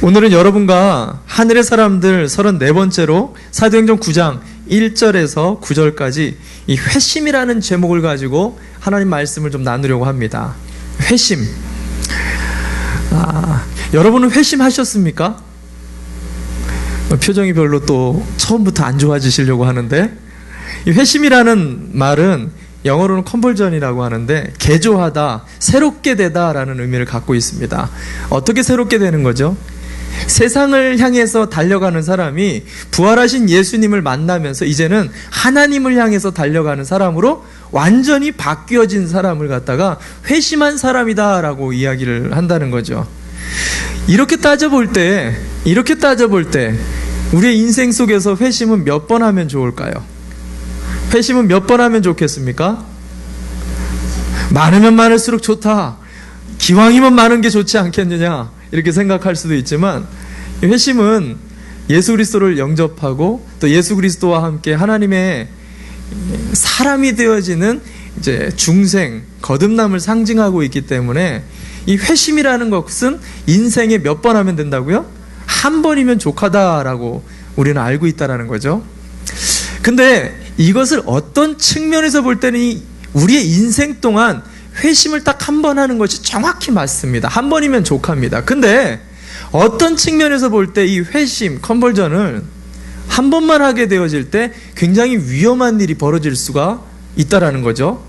오늘은 여러분과 하늘의 사람들 34번째로 사도행전 9장 1절에서 9절까지 이 회심이라는 제목을 가지고 하나님 말씀을 좀 나누려고 합니다. 회심. 여러분은 회심하셨습니까? 표정이 별로 또 처음부터 안 좋아지시려고 하는데, 이 회심이라는 말은 영어로는 컨버전이라고 하는데 개조하다, 새롭게 되다 라는 의미를 갖고 있습니다. 어떻게 새롭게 되는 거죠? 세상을 향해서 달려가는 사람이 부활하신 예수님을 만나면서 이제는 하나님을 향해서 달려가는 사람으로 완전히 바뀌어진 사람을 갖다가 회심한 사람이다 라고 이야기를 한다는 거죠. 이렇게 따져볼 때 우리의 인생 속에서 회심은 몇 번 하면 좋을까요? 회심은 몇 번 하면 좋겠습니까? 많으면 많을수록 좋다, 기왕이면 많은 게 좋지 않겠느냐, 이렇게 생각할 수도 있지만, 회심은 예수 그리스도를 영접하고 또 예수 그리스도와 함께 하나님의 사람이 되어지는 이제 중생, 거듭남을 상징하고 있기 때문에 이 회심이라는 것은 인생에 몇 번 하면 된다고요? 한 번이면 족하다라고 우리는 알고 있다라는 거죠. 근데 이것을 어떤 측면에서 볼 때는 우리의 인생 동안 회심을 딱 한 번 하는 것이 정확히 맞습니다. 한 번이면 족합니다. 근데 어떤 측면에서 볼 때 이 회심, 컨버전을 한 번만 하게 되어질 때 굉장히 위험한 일이 벌어질 수가 있다라는 거죠.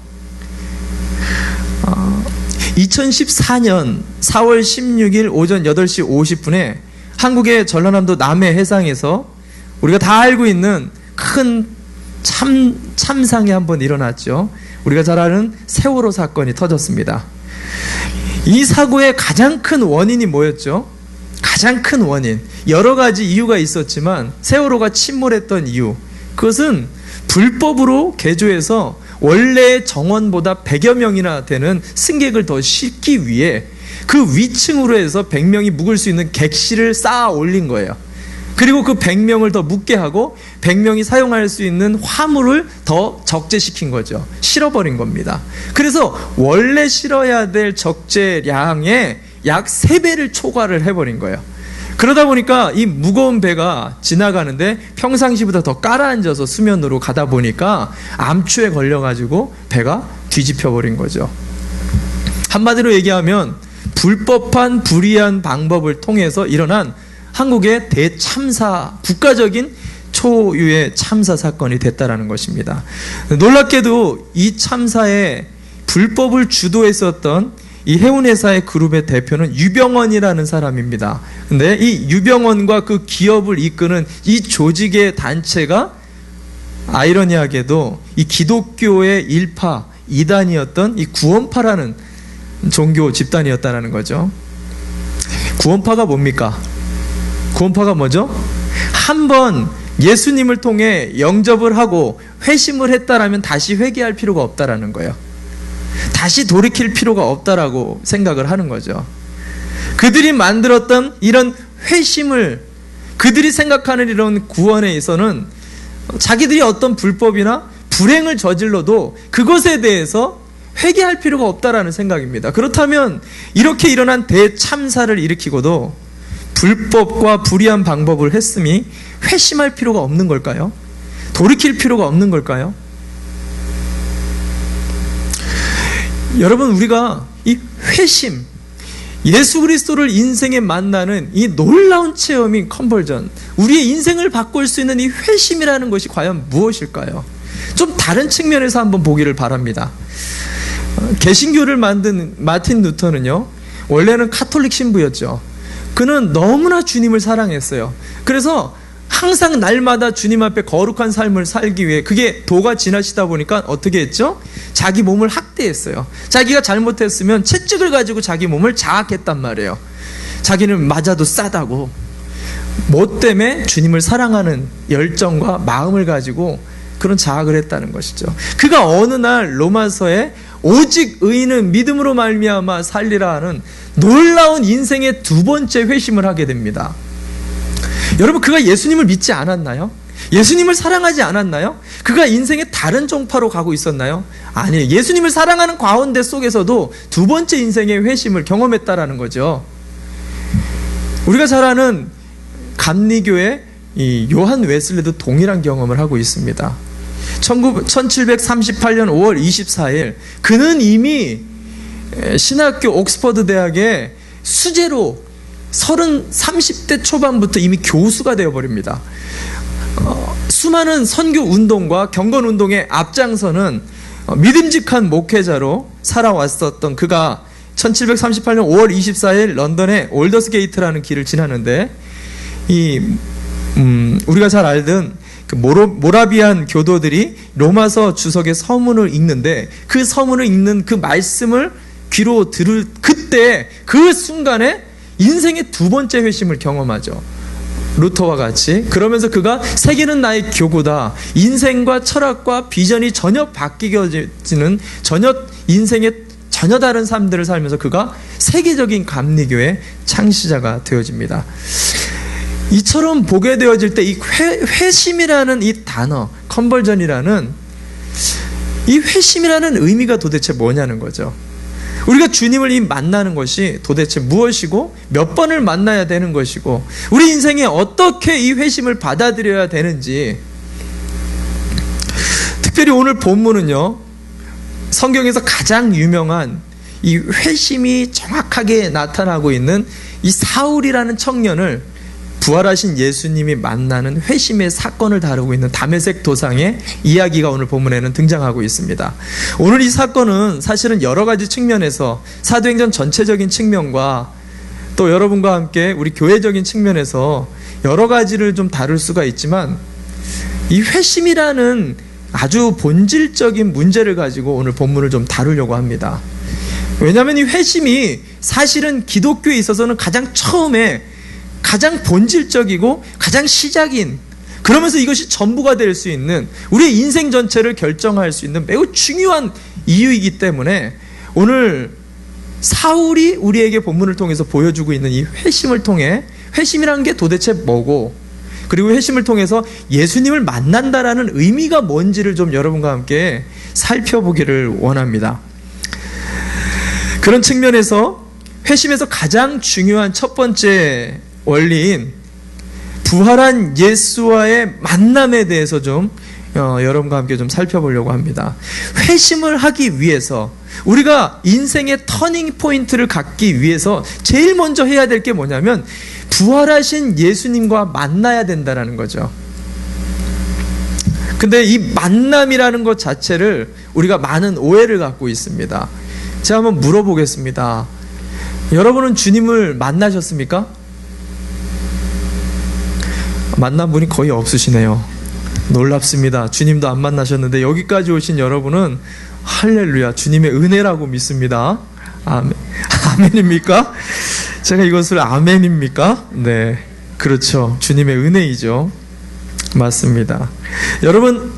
2014년 4월 16일 오전 8시 50분에 한국의 전라남도 남해 해상에서 우리가 다 알고 있는 큰 참상이 한번 일어났죠. 우리가 잘 아는 세월호 사건이 터졌습니다. 이 사고의 가장 큰 원인이 뭐였죠? 가장 큰 원인, 여러 가지 이유가 있었지만 세월호가 침몰했던 이유, 그것은 불법으로 개조해서 원래의 정원보다 100여 명이나 되는 승객을 더 싣기 위해 그 위층으로 해서 100명이 묵을 수 있는 객실을 쌓아 올린 거예요. 그리고 그 100명을 더 묵게 하고 100명이 사용할 수 있는 화물을 더 적재시킨 거죠. 실어버린 겁니다. 그래서 원래 실어야 될 적재량의 약 3배를 초과를 해버린 거예요. 그러다 보니까 이 무거운 배가 지나가는데 평상시보다 더 깔아앉아서 수면으로 가다 보니까 암초에 걸려가지고 배가 뒤집혀버린 거죠. 한마디로 얘기하면 불법한 불이한 방법을 통해서 일어난 한국의 대참사, 국가적인 초유의 참사 사건이 됐다라는 것입니다. 놀랍게도 이 참사에 불법을 주도했었던 이 해운회사의 그룹의 대표는 유병원이라는 사람입니다. 근데 이 유병원과 그 기업을 이끄는 이 조직의 단체가 아이러니하게도 이 기독교의 일파, 이단이었던 이 구원파라는 종교 집단이었다는 거죠. 구원파가 뭡니까? 구원파가 뭐죠? 한번 예수님을 통해 영접을 하고 회심을 했다라면 다시 회개할 필요가 없다라는 거예요. 다시 돌이킬 필요가 없다라고 생각을 하는 거죠. 그들이 만들었던 이런 회심을, 그들이 생각하는 이런 구원에 있어서는 자기들이 어떤 불법이나 불행을 저질러도 그것에 대해서 회개할 필요가 없다라는 생각입니다. 그렇다면 이렇게 일어난 대참사를 일으키고도 불법과 불의한 방법을 했음이 회심할 필요가 없는 걸까요? 돌이킬 필요가 없는 걸까요? 여러분, 우리가 이 회심, 예수 그리스도를 인생에 만나는 이 놀라운 체험인 컨버전, 우리의 인생을 바꿀 수 있는 이 회심이라는 것이 과연 무엇일까요? 좀 다른 측면에서 한번 보기를 바랍니다. 개신교를 만든 마틴 루터는요, 원래는 카톨릭 신부였죠. 그는 너무나 주님을 사랑했어요. 그래서 항상 날마다 주님 앞에 거룩한 삶을 살기 위해, 그게 도가 지나시다 보니까 어떻게 했죠? 자기 몸을 학대했어요. 자기가 잘못했으면 채찍을 가지고 자기 몸을 자학했단 말이에요. 자기는 맞아도 싸다고. 뭐 때문에? 주님을 사랑하는 열정과 마음을 가지고 그런 자학을 했다는 것이죠. 그가 어느 날 로마서에 오직 의인은 믿음으로 말미암아 살리라 하는 놀라운 인생의 두 번째 회심을 하게 됩니다. 여러분, 그가 예수님을 믿지 않았나요? 예수님을 사랑하지 않았나요? 그가 인생의 다른 종파로 가고 있었나요? 아니에요. 예수님을 사랑하는 가운데 속에서도 두 번째 인생의 회심을 경험했다라는 거죠. 우리가 잘 아는 감리교의 이 요한 웨슬리도 동일한 경험을 하고 있습니다. 1738년 5월 24일 그는 이미 신학교 옥스퍼드 대학의 수재로 30대 초반부터 이미 교수가 되어버립니다. 수많은 선교 운동과 경건 운동의 앞장서는 믿음직한 목회자로 살아왔었던 그가 1738년 5월 24일 런던의 올더스게이트라는 길을 지나는데 우리가 잘 알던 그 모라비안 교도들이 로마서 주석의 서문을 읽는데 그 서문을 읽는 그 말씀을 귀로 들을 그때 그 순간에 인생의 두 번째 회심을 경험하죠. 루터와 같이. 그러면서 그가 세계는 나의 교구다. 인생과 철학과 비전이 전혀 바뀌어지는 인생의 전혀 다른 삶들을 살면서 그가 세계적인 감리교의 창시자가 되어집니다. 이처럼 보게 되어질 때 이 회심이라는 이 단어, 컨버전이라는 이 회심이라는 의미가 도대체 뭐냐는 거죠. 우리가 주님을 만나는 것이 도대체 무엇이고 몇 번을 만나야 되는 것이고 우리 인생에 어떻게 이 회심을 받아들여야 되는지, 특별히 오늘 본문은요, 성경에서 가장 유명한 이 회심이 정확하게 나타나고 있는 이 사울이라는 청년을 부활하신 예수님이 만나는 회심의 사건을 다루고 있는 다메섹 도상의 이야기가 오늘 본문에는 등장하고 있습니다. 오늘 이 사건은 사실은 여러 가지 측면에서 사도행전 전체적인 측면과 또 여러분과 함께 우리 교회적인 측면에서 여러 가지를 좀 다룰 수가 있지만 이 회심이라는 아주 본질적인 문제를 가지고 오늘 본문을 좀 다루려고 합니다. 왜냐하면 이 회심이 사실은 기독교에 있어서는 가장 처음에 가장 본질적이고 가장 시작인, 그러면서 이것이 전부가 될 수 있는, 우리의 인생 전체를 결정할 수 있는 매우 중요한 이유이기 때문에 오늘 사울이 우리에게 본문을 통해서 보여주고 있는 이 회심을 통해 회심이라는 게 도대체 뭐고, 그리고 회심을 통해서 예수님을 만난다라는 의미가 뭔지를 좀 여러분과 함께 살펴보기를 원합니다. 그런 측면에서 회심에서 가장 중요한 첫 번째 원리인 부활한 예수와의 만남에 대해서 좀 여러분과 함께 좀 살펴보려고 합니다. 회심을 하기 위해서, 우리가 인생의 터닝 포인트를 갖기 위해서 제일 먼저 해야 될 게 뭐냐면 부활하신 예수님과 만나야 된다는 거죠. 근데 이 만남이라는 것 자체를 우리가 많은 오해를 갖고 있습니다. 제가 한번 물어보겠습니다. 여러분은 주님을 만나셨습니까? 만난 분이 거의 없으시네요. 놀랍습니다. 주님도 안 만나셨는데 여기까지 오신 여러분은 할렐루야, 주님의 은혜라고 믿습니다. 아멘. 아멘입니까? 제가 이것을 아멘입니까? 네, 그렇죠. 주님의 은혜이죠. 맞습니다. 여러분,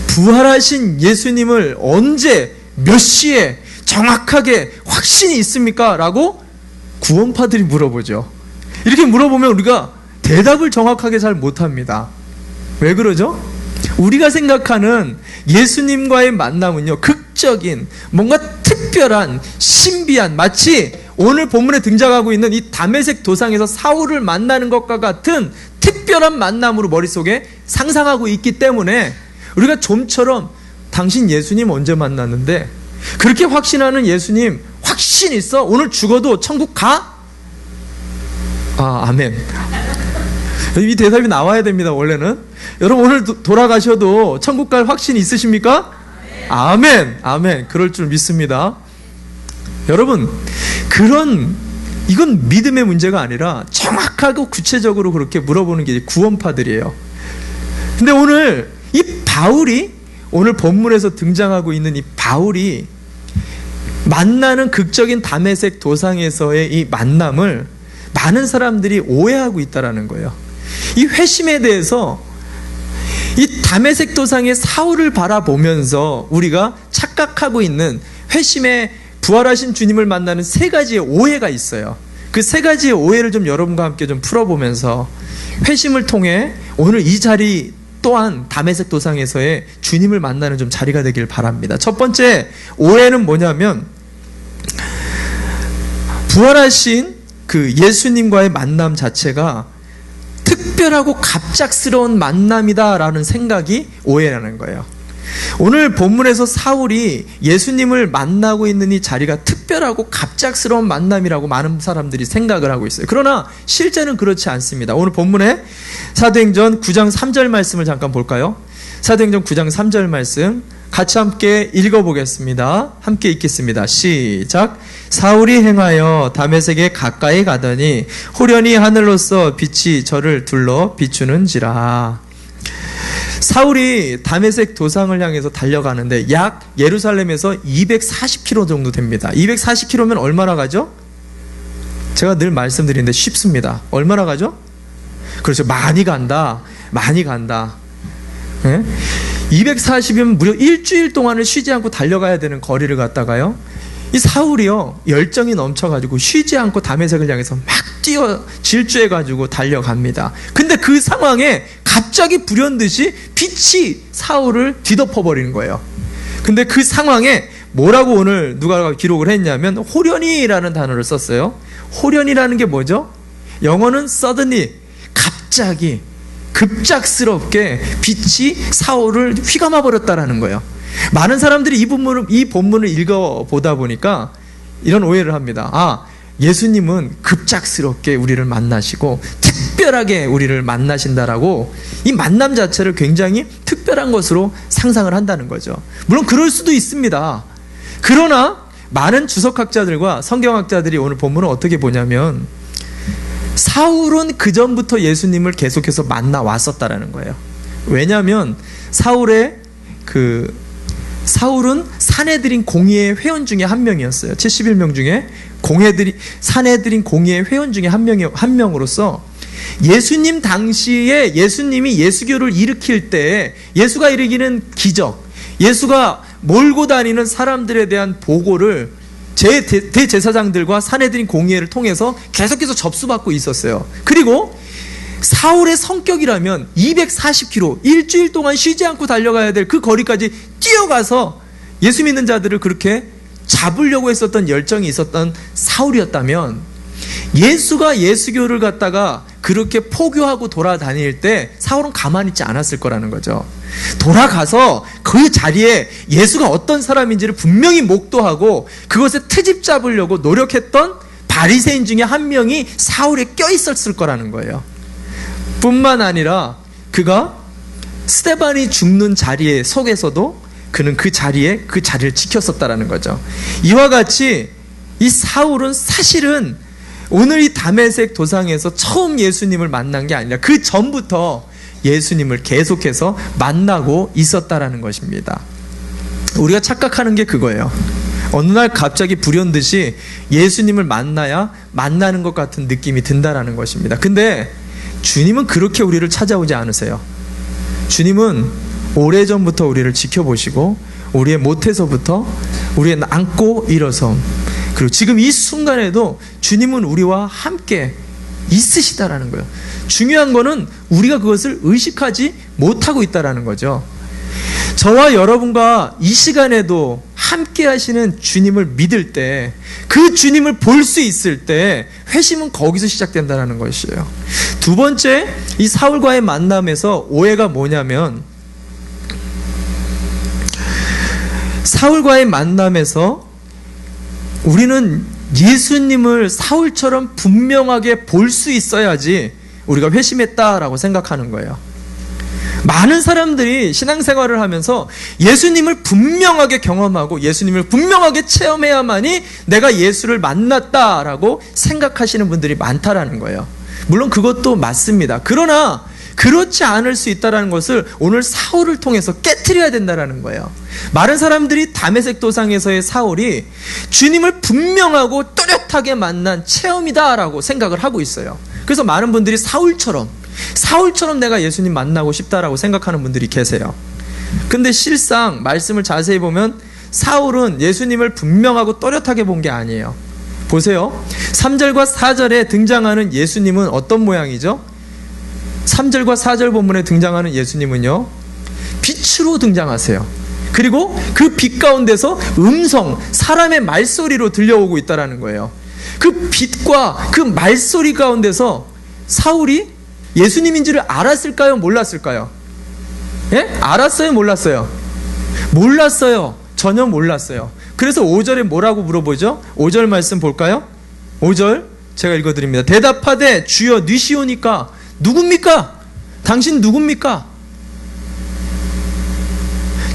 부활하신 예수님을 언제 몇 시에 정확하게 확신이 있습니까? 라고 구원파들이 물어보죠. 이렇게 물어보면 우리가 대답을 정확하게 잘 못합니다. 왜 그러죠? 우리가 생각하는 예수님과의 만남은요, 극적인, 뭔가 특별한, 신비한, 마치 오늘 본문에 등장하고 있는 이 다메섹 도상에서 사울을 만나는 것과 같은 특별한 만남으로 머릿속에 상상하고 있기 때문에 우리가 좀처럼 당신 예수님 언제 만났는데, 그렇게 확신하는 예수님 확신 있어? 오늘 죽어도 천국 가? 아멘. 이 대답이 나와야 됩니다. 원래는 여러분, 오늘 돌아가셔도 천국 갈 확신 있으십니까? 아멘. 아멘. 그럴 줄 믿습니다. 여러분, 이건 믿음의 문제가 아니라 정확하고 구체적으로 그렇게 물어보는 게 구원파들이에요. 근데 오늘 이 바울이, 오늘 본문에서 등장하고 있는 이 바울이 만나는 극적인 다메섹 도상에서의 이 만남을 많은 사람들이 오해하고 있다는 거예요. 이 회심에 대해서 이 다메섹 도상의 사울을 바라보면서 우리가 착각하고 있는 회심의 부활하신 주님을 만나는 세 가지의 오해가 있어요. 그 세 가지의 오해를 좀 여러분과 함께 좀 풀어보면서 회심을 통해 오늘 이 자리 또한 다메섹 도상에서의 주님을 만나는 좀 자리가 되길 바랍니다. 첫 번째 오해는 뭐냐면, 부활하신 그 예수님과의 만남 자체가 특별하고 갑작스러운 만남이다라는 생각이 오해라는 거예요. 오늘 본문에서 사울이 예수님을 만나고 있는 이 자리가 특별하고 갑작스러운 만남이라고 많은 사람들이 생각을 하고 있어요. 그러나 실제는 그렇지 않습니다. 오늘 본문에 사도행전 9장 3절 말씀을 잠깐 볼까요? 사도행전 9장 3절 말씀 같이 함께 읽어보겠습니다. 함께 읽겠습니다. 시작. 사울이 행하여 다메섹에 가까이 가더니 호련히 하늘로서 빛이 저를 둘러 비추는지라. 사울이 다메섹 도상을 향해서 달려가는데 약 예루살렘에서 240km 정도 됩니다. 240km면 얼마나 가죠? 제가 늘 말씀드리는데 쉽습니다. 얼마나 가죠? 그렇죠. 많이 간다. 많이 간다. 네? 240이면 무려 일주일 동안을 쉬지 않고 달려가야 되는 거리를 갔다가요, 이 사울이요 열정이 넘쳐가지고 쉬지 않고 다메섹을 향해서 막 뛰어 질주해가지고 달려갑니다. 근데 그 상황에 갑자기 불현듯이 빛이 사울을 뒤덮어버리는 거예요. 근데 그 상황에 뭐라고 오늘 누가 기록을 했냐면 호련히라는 단어를 썼어요. 호련히라는 게 뭐죠? 영어는 suddenly, 갑자기 급작스럽게 빛이 사울을 휘감아 버렸다라는 거예요. 많은 사람들이 이 본문을 읽어보다 보니까 이런 오해를 합니다. 아, 예수님은 급작스럽게 우리를 만나시고 특별하게 우리를 만나신다라고 이 만남 자체를 굉장히 특별한 것으로 상상을 한다는 거죠. 물론 그럴 수도 있습니다. 그러나 많은 주석학자들과 성경학자들이 오늘 본문을 어떻게 보냐면 사울은 그 전부터 예수님을 계속해서 만나 왔었다라는 거예요. 왜냐하면 사울은 사내들인 공의의 회원 중에 한 명이었어요. 71명 중에 사내들인 공의의 회원 중에 한 명으로서 예수님 당시에 예수님이 예수교를 일으킬 때 예수가 일으키는 기적, 예수가 몰고 다니는 사람들에 대한 보고를 대제사장들과 사내들인 공의회를 통해서 계속해서 접수받고 있었어요. 그리고 사울의 성격이라면 240km, 일주일 동안 쉬지 않고 달려가야 될 그 거리까지 뛰어가서 예수 믿는 자들을 그렇게 잡으려고 했었던 열정이 있었던 사울이었다면, 예수가 예수교를 갖다가 그렇게 포교하고 돌아다닐 때 사울은 가만히 있지 않았을 거라는 거죠. 돌아가서 그 자리에 예수가 어떤 사람인지를 분명히 목도하고 그것에 트집 잡으려고 노력했던 바리새인 중에 한 명이 사울에 껴있었을 거라는 거예요. 뿐만 아니라 그가 스데반이 죽는 자리에 속에서도 그는 그 자리를 지켰었다라는 거죠. 이와 같이 이 사울은 사실은 오늘 이 다메섹 도상에서 처음 예수님을 만난 게 아니라 그 전부터 예수님을 계속해서 만나고 있었다라는 것입니다. 우리가 착각하는 게 그거예요. 어느 날 갑자기 불현듯이 예수님을 만나야 만나는 것 같은 느낌이 든다라는 것입니다. 근데 주님은 그렇게 우리를 찾아오지 않으세요. 주님은 오래전부터 우리를 지켜보시고 우리의 못에서부터 우리의 앉고 일어섬, 그리고 지금 이 순간에도 주님은 우리와 함께 있으시다라는 거예요. 중요한 거는 우리가 그것을 의식하지 못하고 있다라는 거죠. 저와 여러분과 이 시간에도 함께 하시는 주님을 믿을 때, 그 주님을 볼 수 있을 때 회심은 거기서 시작된다는 것이에요. 두 번째, 이 사울과의 만남에서 오해가 뭐냐면, 사울과의 만남에서 우리는 예수님을 사울처럼 분명하게 볼 수 있어야지 우리가 회심했다라고 생각하는 거예요. 많은 사람들이 신앙생활을 하면서 예수님을 분명하게 경험하고 예수님을 분명하게 체험해야만이 내가 예수를 만났다라고 생각하시는 분들이 많다라는 거예요. 물론 그것도 맞습니다. 그러나 그렇지 않을 수 있다는 것을 오늘 사울을 통해서 깨트려야 된다는 거예요. 많은 사람들이 다메섹 도상에서의 사울이 주님을 분명하고 뚜렷하게 만난 체험이다라고 생각을 하고 있어요. 그래서 많은 분들이 사울처럼 내가 예수님 만나고 싶다라고 생각하는 분들이 계세요. 근데 실상 말씀을 자세히 보면 사울은 예수님을 분명하고 또렷하게 본 게 아니에요. 보세요. 3절과 4절에 등장하는 예수님은 어떤 모양이죠? 3절과 4절 본문에 등장하는 예수님은요, 빛으로 등장하세요. 그리고 그 빛 가운데서 사람의 말소리로 들려오고 있다는 거예요. 그 빛과 그 말소리 가운데서 사울이 예수님인지를 알았을까요? 몰랐을까요? 예? 알았어요? 몰랐어요? 몰랐어요. 전혀 몰랐어요. 그래서 5절에 뭐라고 물어보죠? 5절 말씀 볼까요? 5절 제가 읽어드립니다. 대답하되 주여 니시오니까 누굽니까? 당신 누굽니까?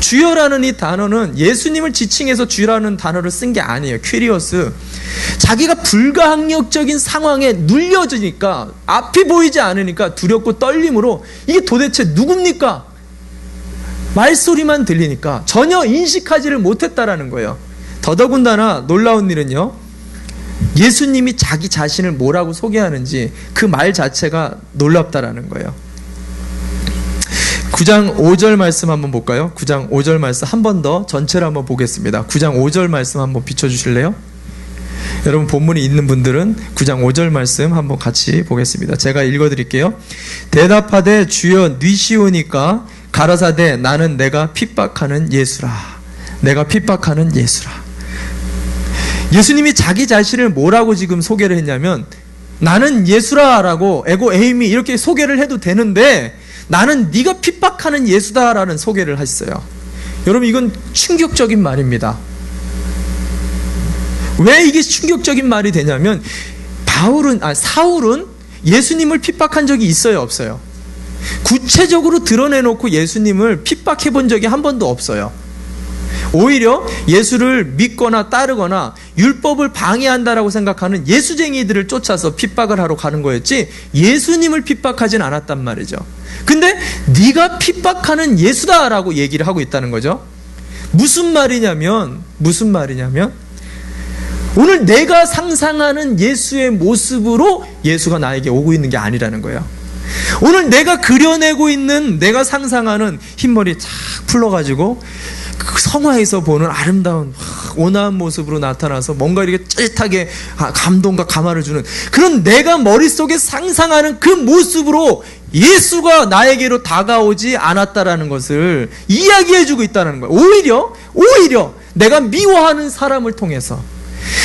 주여라는 이 단어는 예수님을 지칭해서 주라는 단어를 쓴 게 아니에요. 퀴리오스. 자기가 불가항력적인 상황에 눌려지니까, 앞이 보이지 않으니까 두렵고 떨림으로 이게 도대체 누굽니까? 말소리만 들리니까 전혀 인식하지를 못했다라는 거예요. 더더군다나 놀라운 일은요, 예수님이 자기 자신을 뭐라고 소개하는지 그 말 자체가 놀랍다라는 거예요. 9장 5절 말씀 한번 볼까요? 9장 5절 말씀 한 번 더 전체를 한번 보겠습니다. 9장 5절 말씀 한번 비춰주실래요? 여러분 본문이 있는 분들은 9장 5절 말씀 한번 같이 보겠습니다. 제가 읽어드릴게요. 대답하되 주여 니시오니까 가라사대 나는 내가 핍박하는 예수라. 내가 핍박하는 예수라. 예수님이 자기 자신을 뭐라고 지금 소개를 했냐면, 나는 예수라라고 에고 에이미 이렇게 소개를 해도 되는데 나는 네가 핍박하는 예수다라는 소개를 했어요. 여러분 이건 충격적인 말입니다. 왜 이게 충격적인 말이 되냐면, 사울은 예수님을 핍박한 적이 있어요, 없어요? 구체적으로 드러내놓고 예수님을 핍박해 본 적이 한 번도 없어요. 오히려 예수를 믿거나 따르거나 율법을 방해한다라고 생각하는 예수쟁이들을 쫓아서 핍박을 하러 가는 거였지 예수님을 핍박하진 않았단 말이죠. 근데 네가 핍박하는 예수다라고 얘기를 하고 있다는 거죠. 무슨 말이냐면 오늘 내가 상상하는 예수의 모습으로 예수가 나에게 오고 있는 게 아니라는 거예요. 오늘 내가 그려내고 있는, 내가 상상하는 흰머리 쫙 풀러가지고 그 성화에서 보는 아름다운 온화한 모습으로 나타나서 뭔가 이렇게 찌릿하게 감동과 감화를 주는 그런 내가 머릿속에 상상하는 그 모습으로 예수가 나에게로 다가오지 않았다라는 것을 이야기해주고 있다는 거예요. 오히려 내가 미워하는 사람을 통해서,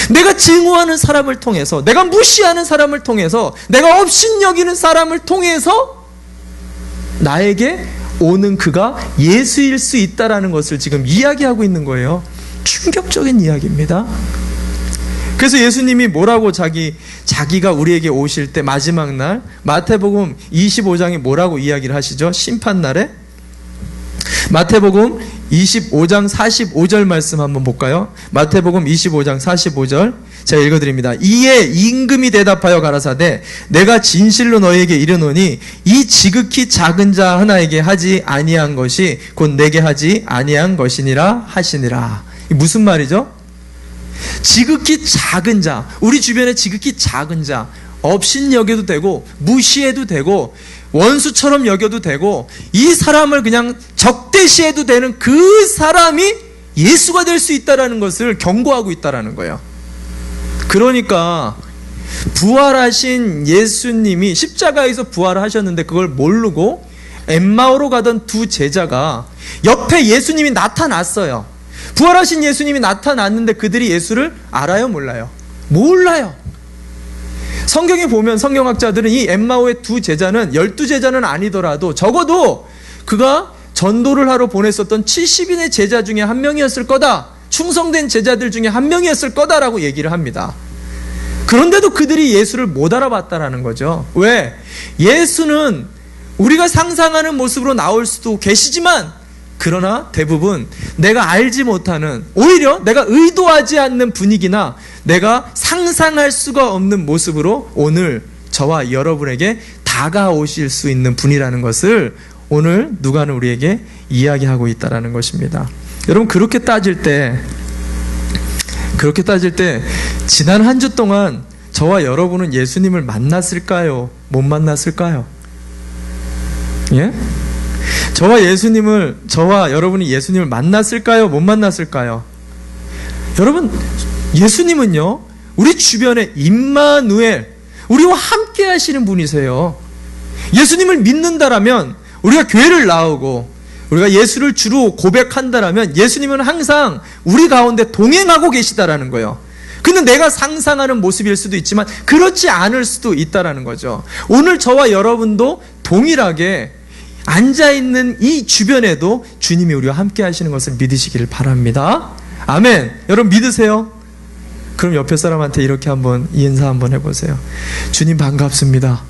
내가 증오하는 사람을 통해서, 내가 무시하는 사람을 통해서, 내가 업신여기는 사람을 통해서 나에게 오는 그가 예수일 수 있다라는 것을 지금 이야기하고 있는 거예요. 충격적인 이야기입니다. 그래서 예수님이 뭐라고 자기가 우리에게 오실 때 마지막 날 마태복음 25장에 뭐라고 이야기를 하시죠? 심판날에 마태복음 25장 45절 말씀 한번 볼까요? 마태복음 25장 45절 제가 읽어드립니다. 이에 임금이 대답하여 가라사대 내가 진실로 너희에게 이르노니 이 지극히 작은 자 하나에게 하지 아니한 것이 곧 내게 하지 아니한 것이니라 하시니라. 무슨 말이죠? 지극히 작은 자, 우리 주변에 지극히 작은 자, 업신여겨도 되고 무시해도 되고 원수처럼 여겨도 되고 이 사람을 그냥 적대시해도 되는 그 사람이 예수가 될 수 있다는 것을 경고하고 있다는 거예요. 그러니까 부활하신 예수님이 십자가에서 부활하셨는데 그걸 모르고 엠마오로 가던 두 제자가 옆에 예수님이 나타났어요. 부활하신 예수님이 나타났는데 그들이 예수를 알아요? 몰라요? 몰라요. 성경에 보면 성경학자들은 이 엠마오의 두 제자는 12제자는 아니더라도 적어도 그가 전도를 하러 보냈었던 70인의 제자 중에 한 명이었을 거다, 충성된 제자들 중에 한 명이었을 거다라고 얘기를 합니다. 그런데도 그들이 예수를 못 알아봤다라는 거죠. 왜? 예수는 우리가 상상하는 모습으로 나올 수도 계시지만 그러나 대부분 내가 알지 못하는, 오히려 내가 의도하지 않는 분위기나 내가 상상할 수가 없는 모습으로 오늘 저와 여러분에게 다가오실 수 있는 분이라는 것을 오늘 누가는 우리에게 이야기하고 있다는 것입니다. 여러분 그렇게 따질 때 지난 한 주 동안 저와 여러분은 예수님을 만났을까요? 못 만났을까요? 예? 저와 여러분이 예수님을 만났을까요? 못 만났을까요? 여러분, 예수님은요, 우리 주변에 임마누엘, 우리와 함께 하시는 분이세요. 예수님을 믿는다라면, 우리가 교회를 나오고, 우리가 예수를 주로 고백한다라면, 예수님은 항상 우리 가운데 동행하고 계시다라는 거예요. 근데 내가 상상하는 모습일 수도 있지만 그렇지 않을 수도 있다라는 거죠. 오늘 저와 여러분도 동일하게 앉아있는 이 주변에도 주님이 우리와 함께 하시는 것을 믿으시기를 바랍니다. 아멘. 여러분 믿으세요? 그럼 옆에 사람한테 이렇게 한번 인사 한번 해보세요. 주님 반갑습니다.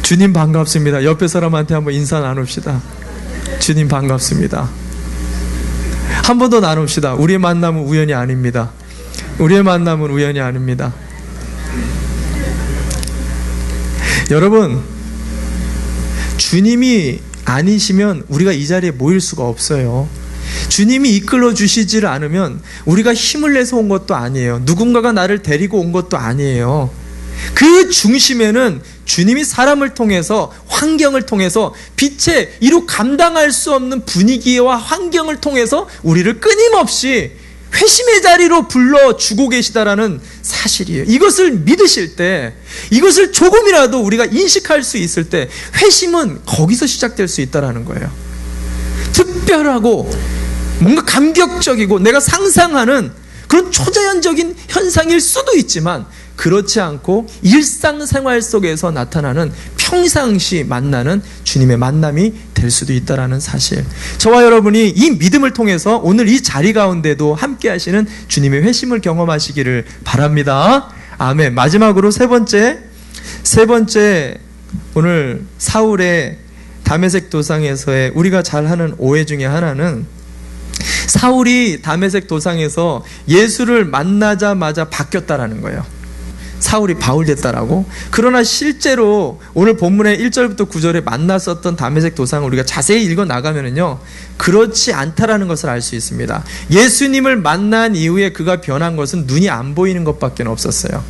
주님 반갑습니다. 옆에 사람한테 한번 인사 나눕시다. 주님 반갑습니다. 한 번 더 나눕시다. 우리의 만남은 우연이 아닙니다. 우리의 만남은 우연이 아닙니다. 여러분, 주님이 아니시면 우리가 이 자리에 모일 수가 없어요. 주님이 이끌어 주시지를 않으면 우리가 힘을 내서 온 것도 아니에요. 누군가가 나를 데리고 온 것도 아니에요. 그 중심에는 주님이 사람을 통해서, 환경을 통해서, 빛의 이루 감당할 수 없는 분위기와 환경을 통해서 우리를 끊임없이 회심의 자리로 불러주고 계시다라는 사실이에요. 이것을 믿으실 때, 이것을 조금이라도 우리가 인식할 수 있을 때 회심은 거기서 시작될 수 있다는 거예요. 특별하고 뭔가 감격적이고 내가 상상하는 그런 초자연적인 현상일 수도 있지만 그렇지 않고 일상생활 속에서 나타나는 평상시 만나는 주님의 만남이 될 수도 있다는 사실, 저와 여러분이 이 믿음을 통해서 오늘 이 자리 가운데도 함께 하시는 주님의 회심을 경험하시기를 바랍니다. 아멘. 마지막으로 세 번째, 오늘 사울의 다메섹 도상에서의 우리가 잘 하는 오해 중에 하나는, 사울이 다메섹 도상에서 예수를 만나자마자 바뀌었다라는 거예요. 사울이 바울 됐다라고. 그러나 실제로 오늘 본문의 1절부터 9절에 만났었던 다메섹 도상을 우리가 자세히 읽어 나가면은요, 그렇지 않다라는 것을 알 수 있습니다. 예수님을 만난 이후에 그가 변한 것은 눈이 안 보이는 것밖에 없었어요.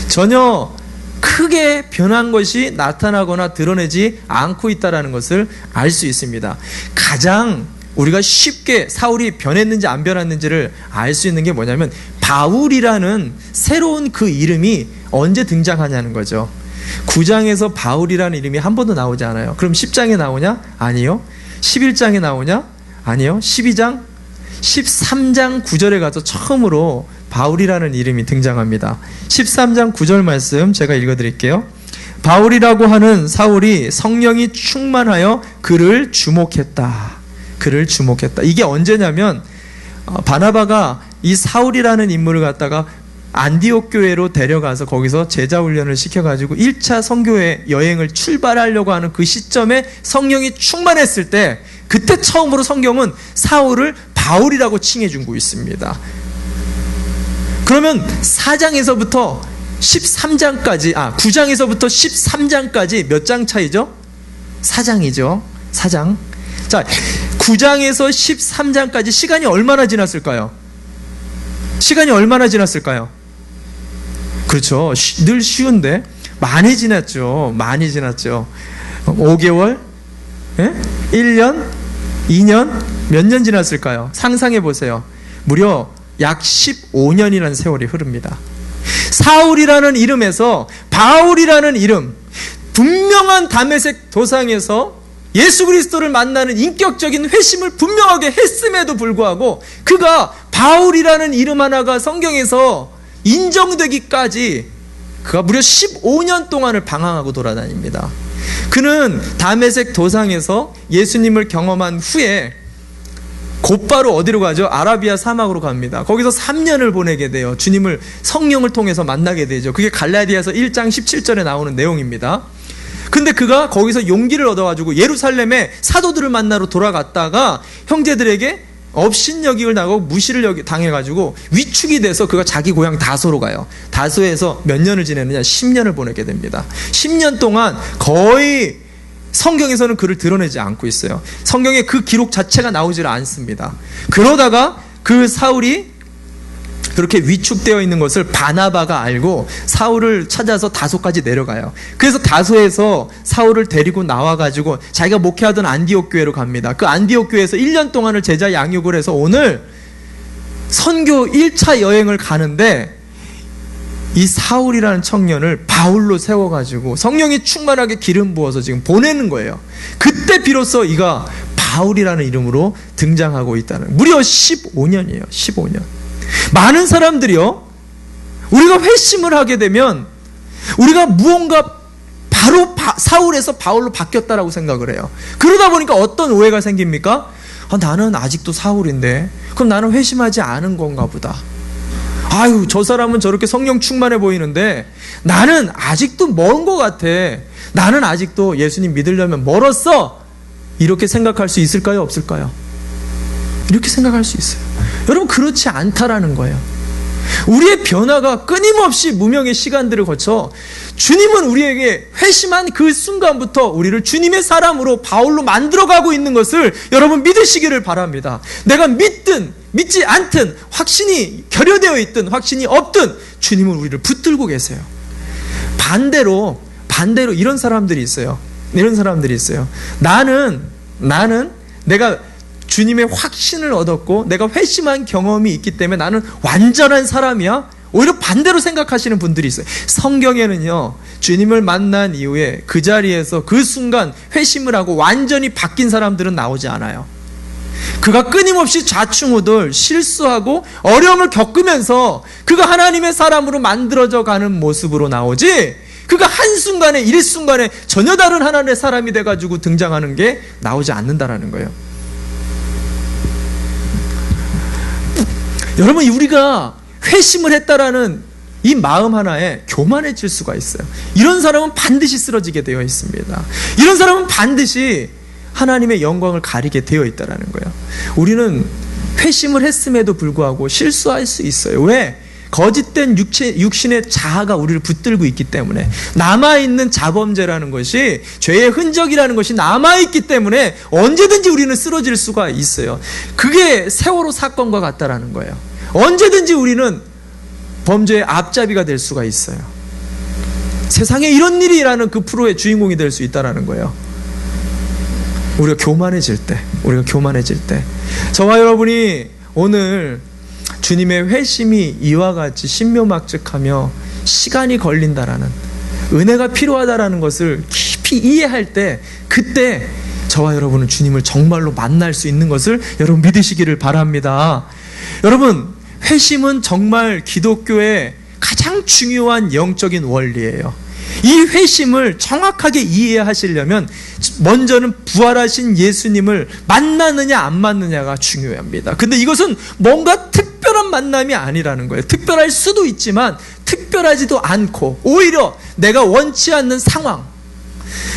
전혀 크게 변한 것이 나타나거나 드러내지 않고 있다는 것을 알 수 있습니다. 가장 우리가 쉽게 사울이 변했는지 안 변했는지를 알 수 있는 게 뭐냐면, 바울이라는 새로운 그 이름이 언제 등장하냐는 거죠. 9장에서 바울이라는 이름이 한 번도 나오지 않아요. 그럼 10장에 나오냐? 아니요. 11장에 나오냐? 아니요. 12장? 13장 9절에 가서 처음으로 바울이라는 이름이 등장합니다. 13장 9절 말씀 제가 읽어드릴게요. 바울이라고 하는 사울이 성령이 충만하여 그를 주목했다. 그를 주목했다. 이게 언제냐면, 바나바가 이 사울이라는 인물을 갖다가 안디옥 교회로 데려가서 거기서 제자 훈련을 시켜가지고 1차 선교회 여행을 출발하려고 하는 그 시점에 성령이 충만했을 때, 그때 처음으로 성경은 사울을 바울이라고 칭해주고 있습니다. 그러면 4장에서부터 13장까지, 9장에서부터 13장까지 몇 장 차이죠? 4장이죠. 4장. 자, 9장에서 13장까지 시간이 얼마나 지났을까요? 시간이 얼마나 지났을까요? 그렇죠. 늘 쉬운데 많이 지났죠. 많이 지났죠. 5개월? 예? 1년? 2년? 몇 년 지났을까요? 상상해 보세요. 무려 약 15년이라는 세월이 흐릅니다. 사울이라는 이름에서 바울이라는 이름, 분명한 다메섹 도상에서 예수 그리스도를 만나는 인격적인 회심을 분명하게 했음에도 불구하고 그가 바울이라는 이름 하나가 성경에서 인정되기까지 그가 무려 15년 동안을 방황하고 돌아다닙니다. 그는 다메섹 도상에서 예수님을 경험한 후에 곧바로 어디로 가죠? 아라비아 사막으로 갑니다. 거기서 3년을 보내게 돼요. 주님을 성령을 통해서 만나게 되죠. 그게 갈라디아서 1장 17절에 나오는 내용입니다. 근데 그가 거기서 용기를 얻어가지고 예루살렘에 사도들을 만나러 돌아갔다가 형제들에게 업신여김을 당하고 무시를 당해가지고 위축이 돼서 그가 자기 고향 다소로 가요. 다소에서 몇 년을 지내느냐? 10년을 보내게 됩니다. 10년 동안 거의 성경에서는 그를 드러내지 않고 있어요. 성경에 그 기록 자체가 나오질 않습니다. 그러다가 그 사울이 그렇게 위축되어 있는 것을 바나바가 알고 사울을 찾아서 다소까지 내려가요. 그래서 다소에서 사울을 데리고 나와가지고 자기가 목회하던 안디옥 교회로 갑니다. 그 안디옥 교회에서 1년 동안을 제자 양육을 해서 오늘 선교 1차 여행을 가는데, 이 사울이라는 청년을 바울로 세워가지고 성령이 충만하게 기름 부어서 지금 보내는 거예요. 그때 비로소 이가 바울이라는 이름으로 등장하고 있다는, 무려 15년이에요. 15년. 많은 사람들이요, 우리가 회심을 하게 되면 우리가 무언가 바로 사울에서 바울로 바뀌었다라고 생각을 해요. 그러다 보니까 어떤 오해가 생깁니까? 나는 아직도 사울인데 그럼 나는 회심하지 않은 건가 보다. 아유, 저 사람은 저렇게 성령 충만해 보이는데 나는 아직도 먼 것 같아. 나는 아직도 예수님 믿으려면 멀었어. 이렇게 생각할 수 있을까요? 없을까요? 이렇게 생각할 수 있어요. 여러분, 그렇지 않다라는 거예요. 우리의 변화가 끊임없이 무명의 시간들을 거쳐 주님은 우리에게 회심한 그 순간부터 우리를 주님의 사람으로 바울로 만들어가고 있는 것을 여러분 믿으시기를 바랍니다. 내가 믿든 믿지 않든 확신이 결여되어 있든 확신이 없든 주님은 우리를 붙들고 계세요. 반대로 이런 사람들이 있어요. 나는 내가 주님의 확신을 얻었고 내가 회심한 경험이 있기 때문에 나는 완전한 사람이야. 오히려 반대로 생각하시는 분들이 있어요. 성경에는요, 주님을 만난 이후에 그 자리에서 그 순간 회심을 하고 완전히 바뀐 사람들은 나오지 않아요. 그가 끊임없이 좌충우돌 실수하고 어려움을 겪으면서 그가 하나님의 사람으로 만들어져 가는 모습으로 나오지, 그가 한순간에 일순간에 전혀 다른 하나님의 사람이 돼가지고 등장하는 게 나오지 않는다라는 거예요. 여러분, 우리가 회심을 했다라는 이 마음 하나에 교만해질 수가 있어요. 이런 사람은 반드시 쓰러지게 되어 있습니다. 이런 사람은 반드시 하나님의 영광을 가리게 되어 있다라는 거예요. 우리는 회심을 했음에도 불구하고 실수할 수 있어요. 왜? 거짓된 육신의 자아가 우리를 붙들고 있기 때문에, 남아있는 자범죄라는 것이, 죄의 흔적이라는 것이 남아있기 때문에 언제든지 우리는 쓰러질 수가 있어요. 그게 세월호 사건과 같다라는 거예요. 언제든지 우리는 범죄의 앞잡이가 될 수가 있어요. 세상에 이런 일이라는 그 프로의 주인공이 될 수 있다는 거예요. 우리가 교만해질 때 저와 여러분이 오늘 주님의 회심이 이와 같이 신묘막측하며 시간이 걸린다라는, 은혜가 필요하다라는 것을 깊이 이해할 때, 그때 저와 여러분은 주님을 정말로 만날 수 있는 것을 여러분 믿으시기를 바랍니다. 여러분, 회심은 정말 기독교의 가장 중요한 영적인 원리예요. 이 회심을 정확하게 이해하시려면 먼저는 부활하신 예수님을 만나느냐 안 만나느냐가 중요합니다. 근데 이것은 뭔가 특별한 만남이 아니라는 거예요. 특별할 수도 있지만 특별하지도 않고, 오히려 내가 원치 않는 상황,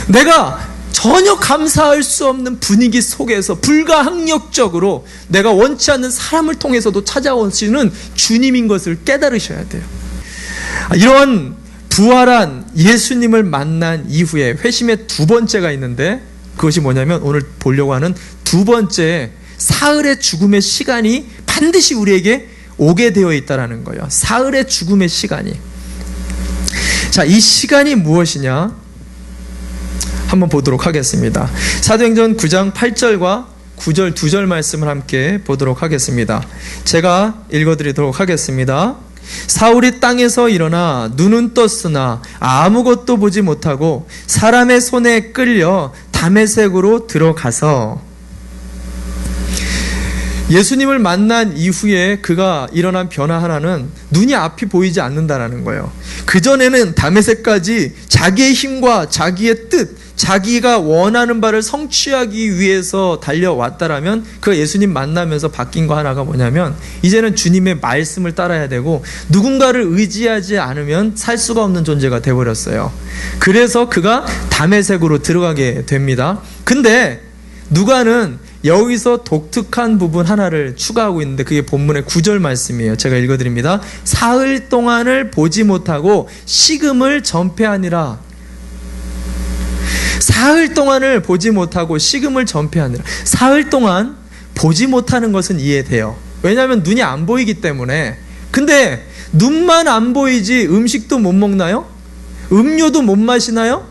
내가 전혀 감사할 수 없는 분위기 속에서 불가항력적으로 내가 원치 않는 사람을 통해서도 찾아오시는 주님인 것을 깨달으셔야 돼요. 이런 부활한 예수님을 만난 이후에 회심의 두 번째가 있는데, 그것이 뭐냐면 오늘 보려고 하는 두 번째, 사흘의 죽음의 시간이 반드시 우리에게 오게 되어 있다는 거예요. 사흘의 죽음의 시간이. 자, 이 시간이 무엇이냐? 한번 보도록 하겠습니다. 사도행전 9장 8절과 9절 2절 말씀을 함께 보도록 하겠습니다. 제가 읽어드리도록 하겠습니다. 사울이 땅에서 일어나 눈은 떴으나 아무것도 보지 못하고 사람의 손에 끌려 다메섹으로 들어가서, 예수님을 만난 이후에 그가 일어난 변화 하나는 눈이 앞이 보이지 않는다라는 거예요. 그전에는 다메섹까지 자기의 힘과 자기의 뜻, 자기가 원하는 바를 성취하기 위해서 달려왔다라면, 그 예수님 만나면서 바뀐 거 하나가 뭐냐면, 이제는 주님의 말씀을 따라야 되고 누군가를 의지하지 않으면 살 수가 없는 존재가 되어버렸어요. 그래서 그가 다메섹으로 들어가게 됩니다. 근데 누가는 여기서 독특한 부분 하나를 추가하고 있는데, 그게 본문의 9절 말씀이에요. 제가 읽어드립니다. 사흘 동안을 보지 못하고 식음을 전폐하니라. 사흘 동안을 보지 못하고 식음을 전폐하니라. 사흘 동안 보지 못하는 것은 이해돼요. 왜냐하면 눈이 안 보이기 때문에. 근데 눈만 안 보이지 음식도 못 먹나요? 음료도 못 마시나요?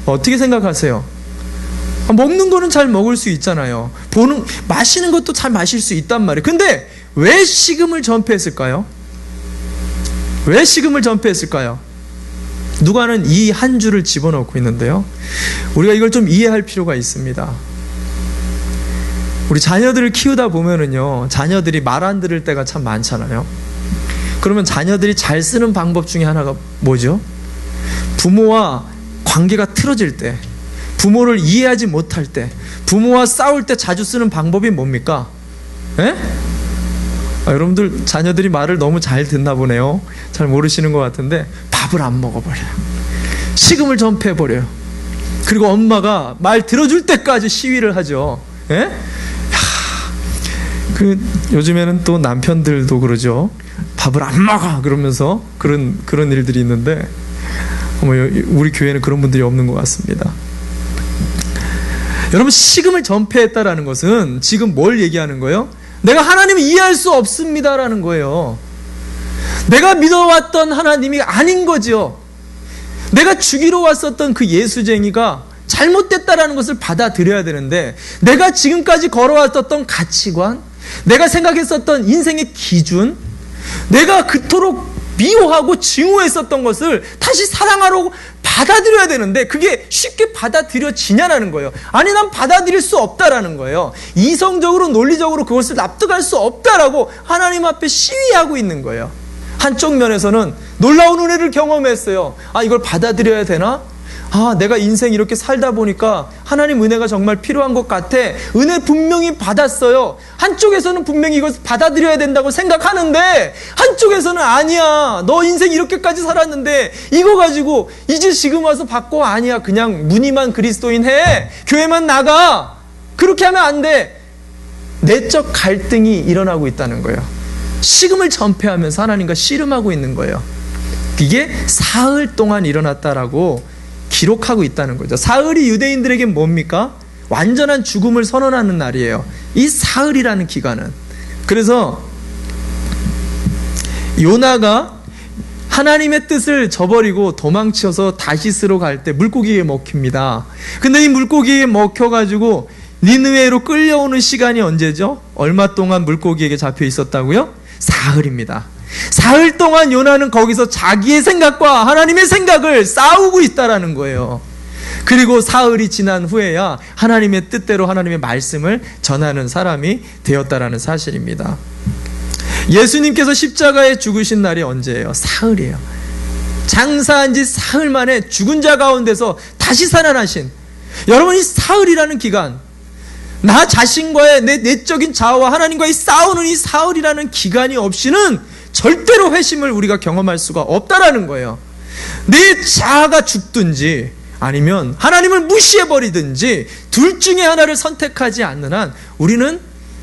어떻게 생각하세요? 먹는 거는 잘 먹을 수 있잖아요. 마시는 것도 잘 마실 수 있단 말이에요. 근데 왜 식음을 전폐했을까요? 왜 식음을 전폐했을까요? 누가는 이 한 줄을 집어넣고 있는데요, 우리가 이걸 좀 이해할 필요가 있습니다. 우리 자녀들을 키우다 보면은요, 자녀들이 말 안 들을 때가 참 많잖아요. 그러면 자녀들이 잘 쓰는 방법 중에 하나가 뭐죠? 부모와 관계가 틀어질 때, 부모를 이해하지 못할 때, 부모와 싸울 때 자주 쓰는 방법이 뭡니까? 에? 여러분들 자녀들이 말을 너무 잘 듣나 보네요. 잘 모르시는 것 같은데 밥을 안 먹어버려요. 식음을 전폐해버려요. 그리고 엄마가 말 들어줄 때까지 시위를 하죠. 에? 요즘에는 또 남편들도 그러죠. 밥을 안 먹어 그러면서 그런 일들이 있는데 우리 교회는 그런 분들이 없는 것 같습니다. 여러분, 식음을 전폐했다라는 것은 지금 뭘 얘기하는 거예요? 내가 하나님을 이해할 수 없습니다라는 거예요. 내가 믿어왔던 하나님이 아닌 거죠. 내가 죽이러 왔었던 그 예수쟁이가 잘못됐다라는 것을 받아들여야 되는데, 내가 지금까지 걸어왔었던 가치관, 내가 생각했었던 인생의 기준, 내가 그토록 미워하고 증오했었던 것을 다시 사랑하러 받아들여야 되는데 그게 쉽게 받아들여지냐라는 거예요. 아니, 난 받아들일 수 없다라는 거예요. 이성적으로 논리적으로 그것을 납득할 수 없다라고 하나님 앞에 시위하고 있는 거예요. 한쪽 면에서는 놀라운 은혜를 경험했어요. 이걸 받아들여야 되나? 내가 인생 이렇게 살다 보니까 하나님 은혜가 정말 필요한 것 같아. 은혜 분명히 받았어요. 한쪽에서는 분명히 이것을 받아들여야 된다고 생각하는데, 한쪽에서는 아니야, 너 인생 이렇게까지 살았는데 이거 가지고 이제 지금 와서 바꿔? 아니야, 그냥 무늬만 그리스도인 해, 교회만 나가, 그렇게 하면 안 돼. 내적 갈등이 일어나고 있다는 거예요. 식음을 전폐하면서 하나님과 씨름하고 있는 거예요. 이게 사흘 동안 일어났다라고 기록하고 있다는 거죠. 사흘이 유대인들에게 뭡니까? 완전한 죽음을 선언하는 날이에요, 이 사흘이라는 기간은. 그래서 요나가 하나님의 뜻을 저버리고 도망쳐서 다시스로 갈 때 물고기에 먹힙니다. 근데 이 물고기에 먹혀가지고 니느웨로 끌려오는 시간이 언제죠? 얼마 동안 물고기에게 잡혀 있었다고요? 사흘입니다. 사흘 동안 요나는 거기서 자기의 생각과 하나님의 생각을 싸우고 있다라는 거예요. 그리고 사흘이 지난 후에야 하나님의 뜻대로 하나님의 말씀을 전하는 사람이 되었다라는 사실입니다. 예수님께서 십자가에 죽으신 날이 언제예요? 사흘이에요. 장사한 지 사흘 만에 죽은 자 가운데서 다시 살아나신, 여러분, 이 사흘이라는 기간, 나 자신과의 내 내적인 자아와 하나님과의 싸우는 이 사흘이라는 기간이 없이는 절대로 회심을 우리가 경험할 수가 없다라는 거예요. 내 자아가 죽든지 아니면 하나님을 무시해버리든지 둘 중에 하나를 선택하지 않는 한 우리는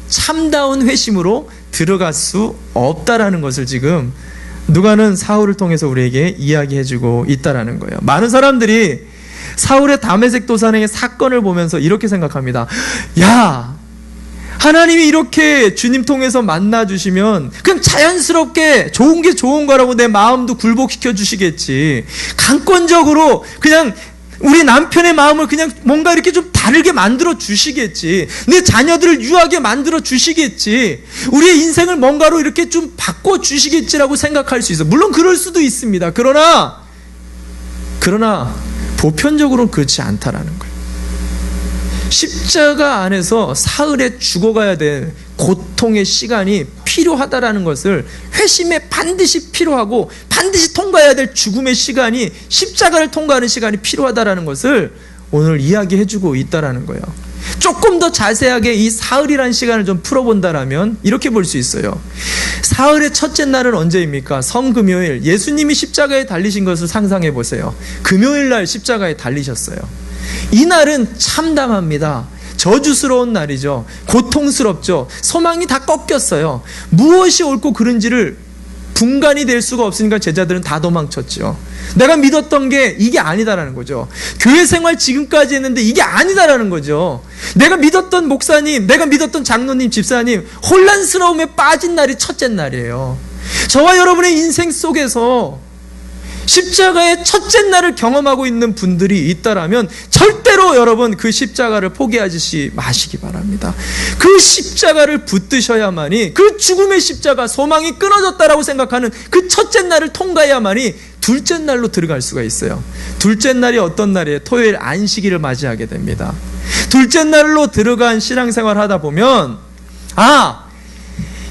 참다운 회심으로 들어갈 수 없다라는 것을 지금 누가는 사울을 통해서 우리에게 이야기해주고 있다라는 거예요. 많은 사람들이 사울의 다메섹 도산의 사건을 보면서 이렇게 생각합니다. 야, 하나님이 이렇게 주님 통해서 만나주시면 그냥 자연스럽게 좋은 게 좋은 거라고 내 마음도 굴복시켜 주시겠지. 강권적으로 그냥 우리 남편의 마음을 그냥 뭔가 이렇게 좀 다르게 만들어 주시겠지. 내 자녀들을 유하게 만들어 주시겠지. 우리의 인생을 뭔가로 이렇게 좀 바꿔 주시겠지라고 생각할 수 있어. 물론 그럴 수도 있습니다. 그러나 보편적으로는 그렇지 않다라는 거예요. 십자가 안에서 사흘에 죽어가야 될 고통의 시간이 필요하다라는 것을, 회심에 반드시 필요하고 반드시 통과해야 될 죽음의 시간이, 십자가를 통과하는 시간이 필요하다라는 것을 오늘 이야기해주고 있다라는 거예요. 조금 더 자세하게 이 사흘이라는 시간을 좀 풀어본다라면 이렇게 볼 수 있어요. 사흘의 첫째 날은 언제입니까? 성금요일, 예수님이 십자가에 달리신 것을 상상해 보세요. 금요일 날 십자가에 달리셨어요. 이 날은 참담합니다. 저주스러운 날이죠. 고통스럽죠. 소망이 다 꺾였어요. 무엇이 옳고 그른지를 분간이 될 수가 없으니까 제자들은 다 도망쳤죠. 내가 믿었던 게 이게 아니다라는 거죠. 교회 생활 지금까지 했는데 이게 아니다라는 거죠. 내가 믿었던 목사님, 내가 믿었던 장로님, 집사님, 혼란스러움에 빠진 날이 첫째 날이에요. 저와 여러분의 인생 속에서 십자가의 첫째 날을 경험하고 있는 분들이 있다라면 절대로 여러분 그 십자가를 포기하지 마시기 바랍니다. 그 십자가를 붙드셔야만이, 그 죽음의 십자가, 소망이 끊어졌다라고 생각하는 그 첫째 날을 통과해야만이 둘째 날로 들어갈 수가 있어요. 둘째 날이 어떤 날이에요? 토요일 안식일을 맞이하게 됩니다. 둘째 날로 들어간 신앙생활 하다 보면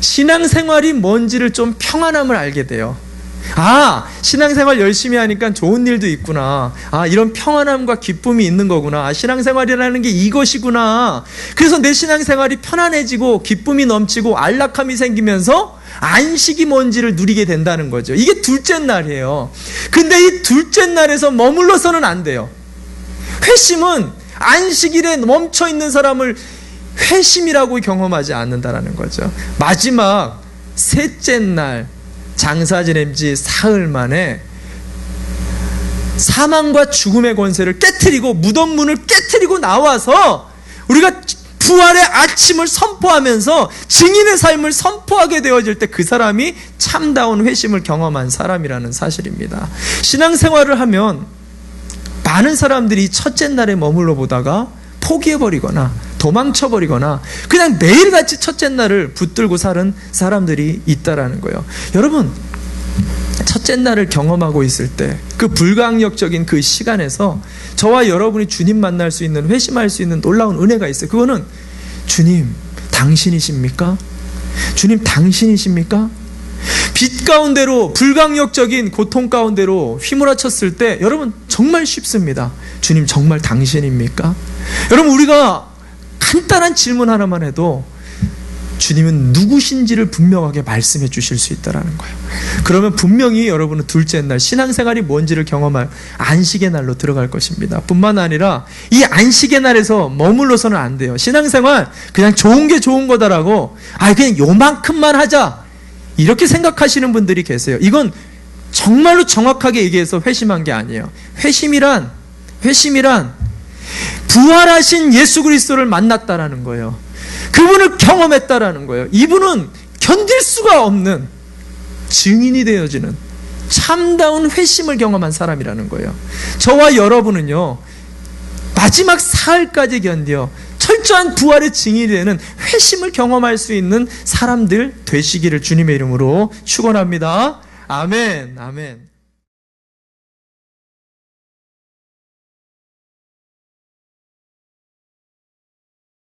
신앙생활이 뭔지를 좀 평안함을 알게 돼요. 신앙생활 열심히 하니까 좋은 일도 있구나. 이런 평안함과 기쁨이 있는 거구나. 신앙생활이라는 게 이것이구나. 그래서 내 신앙생활이 편안해지고 기쁨이 넘치고 안락함이 생기면서 안식이 뭔지를 누리게 된다는 거죠. 이게 둘째 날이에요. 근데 이 둘째 날에서 머물러서는 안 돼요. 회심은 안식일에 멈춰있는 사람을 회심이라고 경험하지 않는다는 거죠. 마지막 셋째 날 장사 지낸 지 사흘 만에 사망과 죽음의 권세를 깨트리고 무덤 문을 깨트리고 나와서 우리가 부활의 아침을 선포하면서 증인의 삶을 선포하게 되어질 때 그 사람이 참다운 회심을 경험한 사람이라는 사실입니다. 신앙생활을 하면 많은 사람들이 첫째 날에 머물러 보다가 포기해버리거나 도망쳐버리거나 그냥 매일같이 첫째 날을 붙들고 사는 사람들이 있다라는 거예요. 여러분, 첫째 날을 경험하고 있을 때 그 불강력적인 그 시간에서 저와 여러분이 주님 만날 수 있는, 회심할 수 있는 놀라운 은혜가 있어요. 그거는 주님 당신이십니까? 주님 당신이십니까? 빛 가운데로, 불강력적인 고통 가운데로 휘몰아쳤을 때 여러분 정말 쉽습니다. 주님 정말 당신입니까? 여러분, 우리가 간단한 질문 하나만 해도 주님은 누구신지를 분명하게 말씀해 주실 수 있다는 거예요. 그러면 분명히 여러분은 둘째 날 신앙생활이 뭔지를 경험할 안식의 날로 들어갈 것입니다. 뿐만 아니라 이 안식의 날에서 머물러서는 안 돼요. 신앙생활 그냥 좋은 게 좋은 거다라고 그냥 요만큼만 하자 이렇게 생각하시는 분들이 계세요. 이건 정말로 정확하게 얘기해서 회심한 게 아니에요. 회심이란 부활하신 예수 그리스도를 만났다라는 거예요. 그분을 경험했다라는 거예요. 이분은 견딜 수가 없는 증인이 되어지는 참다운 회심을 경험한 사람이라는 거예요. 저와 여러분은요, 마지막 사흘까지 견뎌 철저한 부활의 증인이 되는 회심을 경험할 수 있는 사람들 되시기를 주님의 이름으로 축원합니다. 아멘, 아멘.